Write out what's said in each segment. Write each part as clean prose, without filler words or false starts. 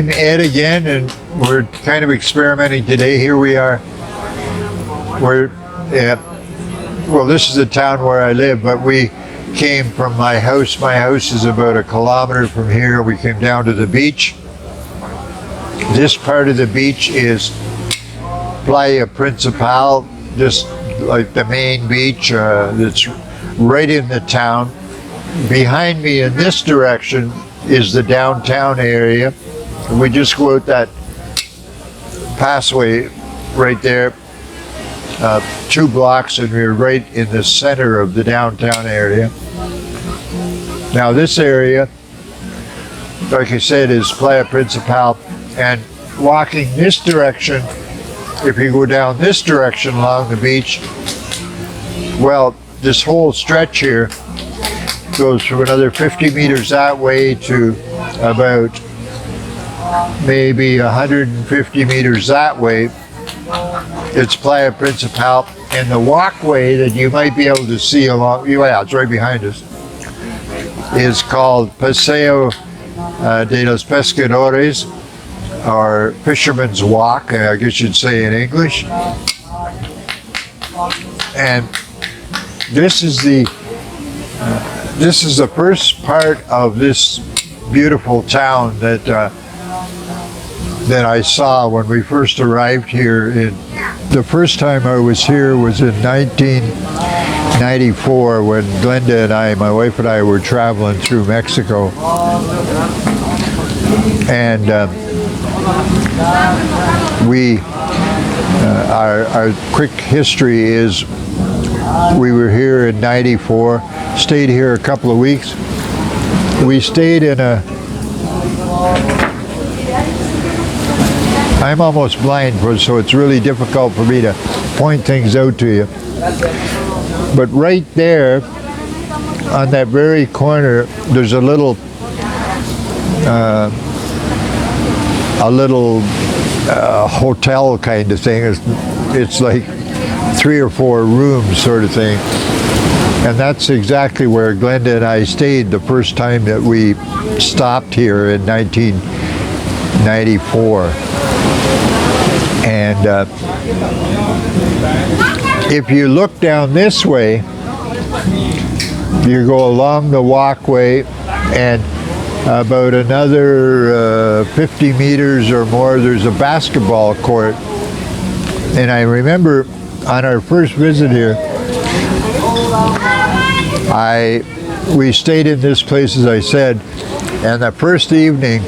I'm Ed again, and we're kind of experimenting today. Here we are. We're at, well, this is the town where I live, but we came from my house. My house is about a kilometer from here. We came down to the beach. This part of the beach is Playa Principal, just like the main beach that's right in the town. Behind me in this direction is the downtown area. We just go out that passway right there, 2 blocks, and we're right in the center of the downtown area. Now this area, like I said, is Playa Principal, and walking this direction, if you go down this direction along the beach, well, this whole stretch here goes from another 50 meters that way to about maybe 150 meters that way. It's Playa Principal, and the walkway that you might be able to see along, yeah, it's right behind us, is called Paseo de los Pescadores, or Fisherman's Walk, I guess you'd say in English. And this is the first part of this beautiful town that I saw when we first arrived here. The first time I was here was in 1994 when Glenda and I, my wife and I, were traveling through Mexico. And our quick history is we were here in 94, stayed here a couple of weeks. We stayed in I'm almost blind, so it's really difficult for me to point things out to you. But right there, on that very corner, there's a little hotel kind of thing. It's like 3 or 4 rooms sort of thing. And that's exactly where Glenda and I stayed the first time that we stopped here in 1994. And if you look down this way, you go along the walkway, and about another 50 meters or more, there's a basketball court. And I remember on our first visit here, we stayed in this place, as I said, and the first evening,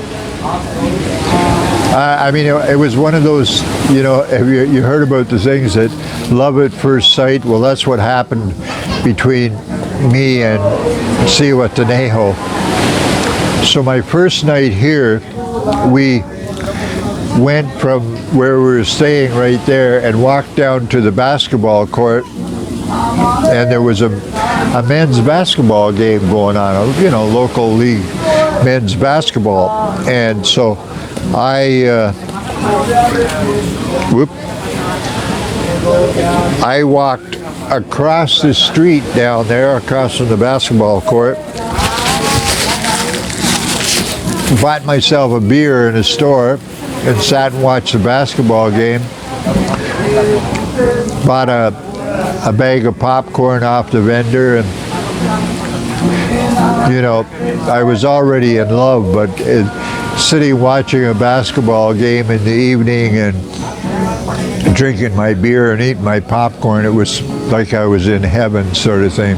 I mean, it was one of those, you know, have you heard about the things that love at first sight? Well, that's what happened between me and Zihuatanejo. So my first night here, we went from where we were staying right there and walked down to the basketball court, and there was a men's basketball game going on, you know, local league men's basketball. And so I walked across the street down there, across from the basketball court, bought myself a beer in a store and sat and watched the basketball game. Bought a bag of popcorn off the vendor, and you know, I was already in love, but sitting watching a basketball game in the evening and drinking my beer and eating my popcorn, it was like I was in heaven, sort of thing.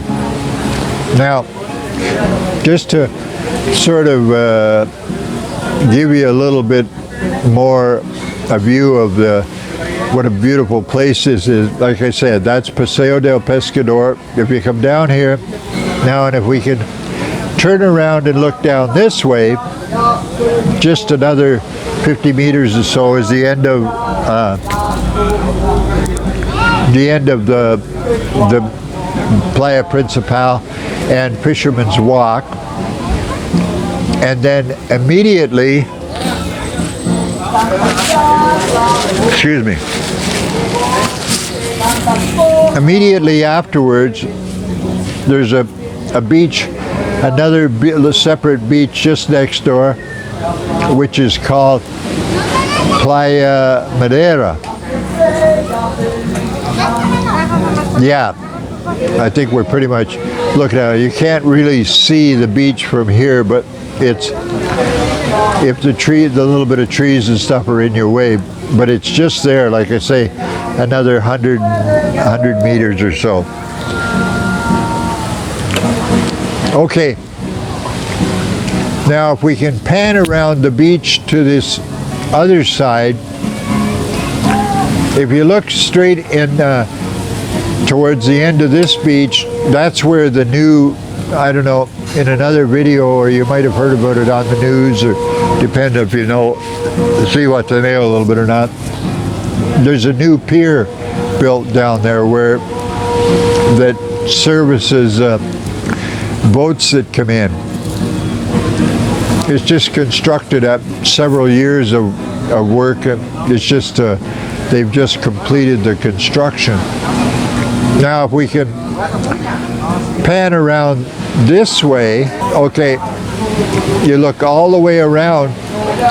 Now, just to sort of give you a little bit more a view of what a beautiful place this is. Like I said, that's Paseo del Pescador. If you come down here now, and if we can turn around and look down this way, just another 50 meters or so is the end of the Playa Principal and Fisherman's Walk. And then immediately, immediately afterwards, there's a beach, another separate beach just next door, which is called Playa Madera. Yeah, I think we're pretty much looking at it. You can't really see the beach from here, but it's, if the little bit of trees and stuff are in your way, but it's just there, like I say, another 100 meters or so. Okay, now if we can pan around the beach to this other side, if you look straight in towards the end of this beach, that's where the new, I don't know, in another video, or you might have heard about it on the news, or depend if you know zihuatanejo a little bit or not. There's a new pier built down there where that services boats that come in. It's just constructed at several years of work. It's just they've just completed the construction. Now if we can pan around this way, okay, you look all the way around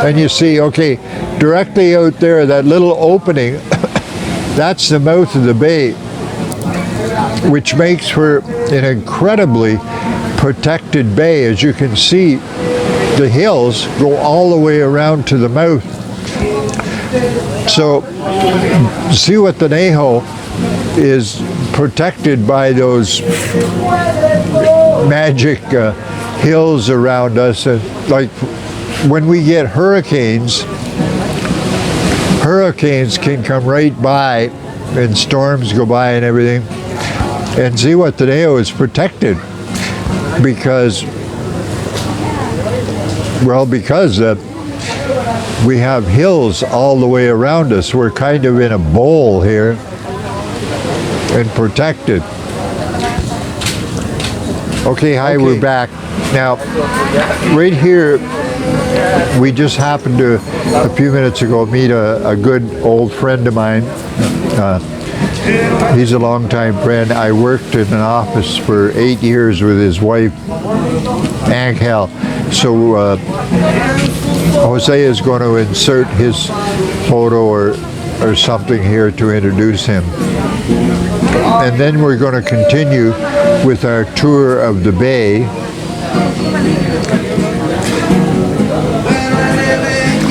and you see, okay, directly out there, that little opening, that's the mouth of the bay, which makes for an incredibly protected bay. As you can see, the hills go all the way around to the mouth. So zihuatanejo is protected by those magic hills around us. And like when we get hurricanes can come right by, and storms go by and everything, and zihuatanejo is protected because we have hills all the way around us. We're kind of in a bowl here and protected. Okay, hi, we're back. Now, right here, we just happened to, a few minutes ago, meet a good old friend of mine. He's a longtime friend. I worked in an office for 8 years with his wife, Angel. So Jose is going to insert his photo or something here to introduce him. And then we're going to continue with our tour of the bay.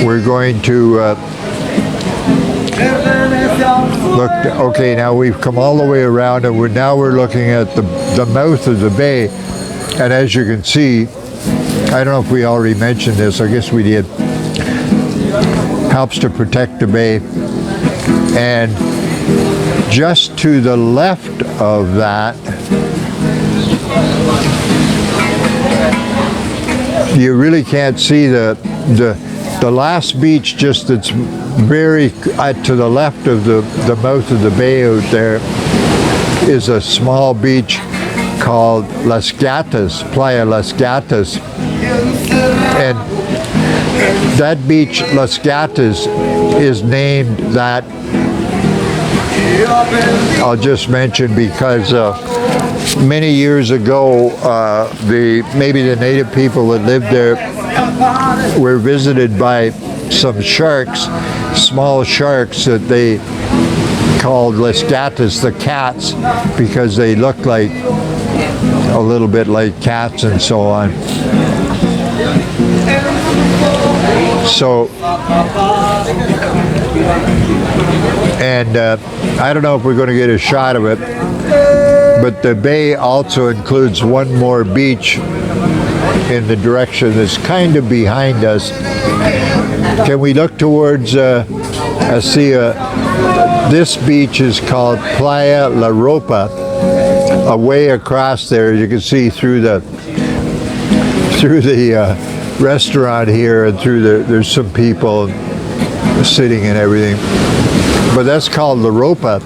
We're going to look, okay, now we've come all the way around, and now we're looking at the mouth of the bay. And as you can see, I don't know if we already mentioned this, I guess we did, helps to protect the bay. And just to the left of that, you really can't see the last beach, just that's very to the left of the mouth of the bay out there is a small beach called Las Gatas, Playa Las Gatas. And that beach, Las Gatas, is named that, I'll just mention because many years ago, maybe the native people that lived there were visited by some sharks, small sharks that they called Las Gatas, the cats, because they looked like a little bit like cats and so on. So, and I don't know if we're going to get a shot of it, but the bay also includes one more beach in the direction that's kind of behind us. Can we look towards, I see this beach is called Playa La Ropa. Away across there, you can see through the restaurant here, and there's some people sitting and everything. But that's called La Ropa.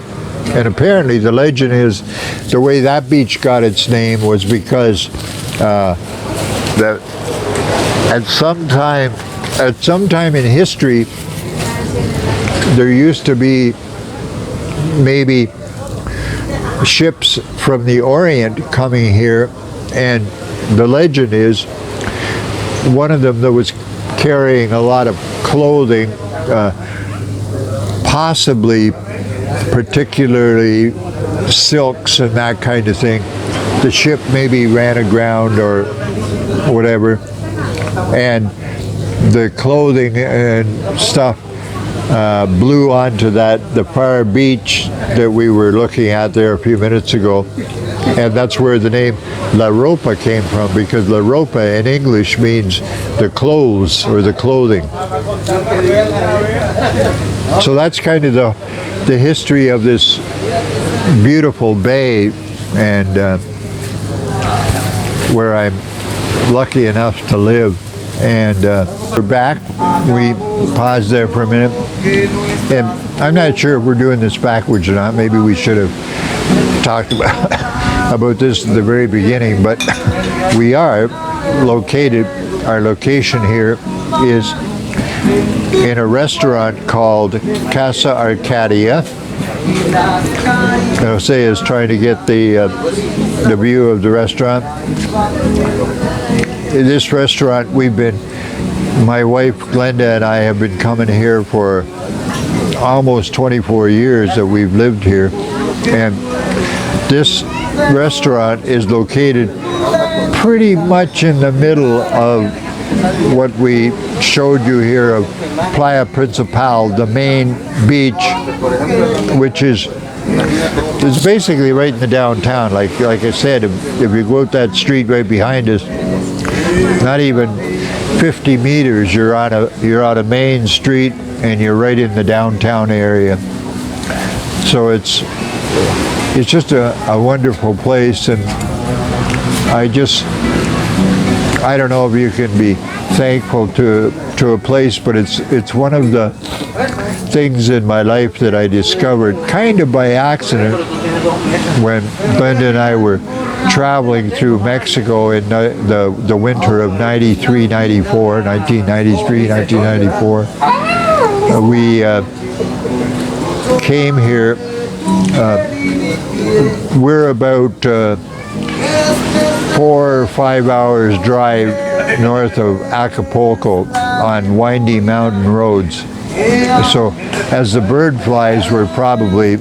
And apparently the legend is the way that beach got its name was because that at some time in history there used to be maybe ships from the Orient coming here, and the legend is one of them that was carrying a lot of clothing, possibly particularly silks and that kind of thing. The ship maybe ran aground or whatever, and the clothing and stuff blew onto the far beach that we were looking at there a few minutes ago, and that's where the name La Ropa came from, because La Ropa in English means the clothes or the clothing. So that's kind of the history of this beautiful bay, and where I'm lucky enough to live. And we're back. We paused there for a minute, and I'm not sure if we're doing this backwards or not. Maybe we should have talked about this at the very beginning, but we are located, our location here is in a restaurant called Casa Arcadia. Jose is trying to get the view of the restaurant. In this restaurant, my wife Glenda and I have been coming here for almost 24 years that we've lived here, and this restaurant is located pretty much in the middle of what we showed you here of Playa Principal, the main beach, which is basically right in the downtown. Like I said, if you go out that street right behind us, not even 50 meters, you're on a main street, and you're right in the downtown area. So it's just a wonderful place, and I don't know if you can be thankful to a place, but it's one of the things in my life that I discovered kind of by accident when Glenda and I were traveling through Mexico in the winter of 1993, 1994. We came here. We're about 4 or 5 hours drive north of Acapulco on windy mountain roads. So as the bird flies, we're probably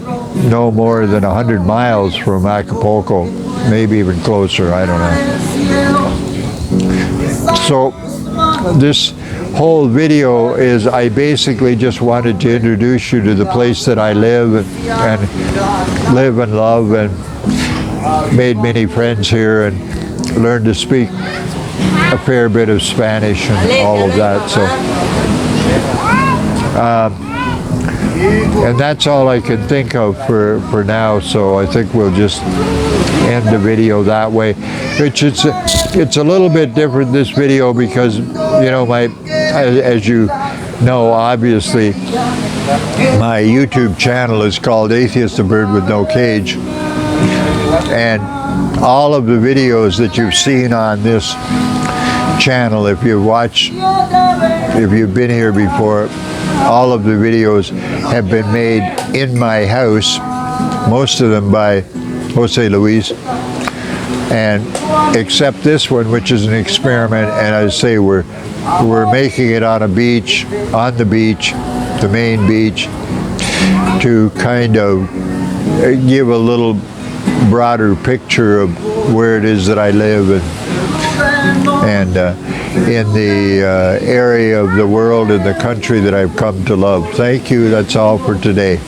no more than 100 miles from Acapulco, maybe even closer, I don't know. So this whole video is, I basically just wanted to introduce you to the place that I live and love, and made many friends here and learned to speak a fair bit of Spanish and all of that. So and that's all I can think of for now, so I think we'll just end the video that way. Which it's a little bit different, this video, because, you know, as you know, obviously, my YouTube channel is called Atheist, the Bird with No Cage, and all of the videos that you've seen on this channel, if you've been here before, all of the videos have been made in my house, most of them by Jose Luis, and except this one, which is an experiment, and I say we're making it on the beach, the main beach, to kind of give a little broader picture of where it is that I live, and in the area of the world and the country that I've come to love. Thank you. That's all for today.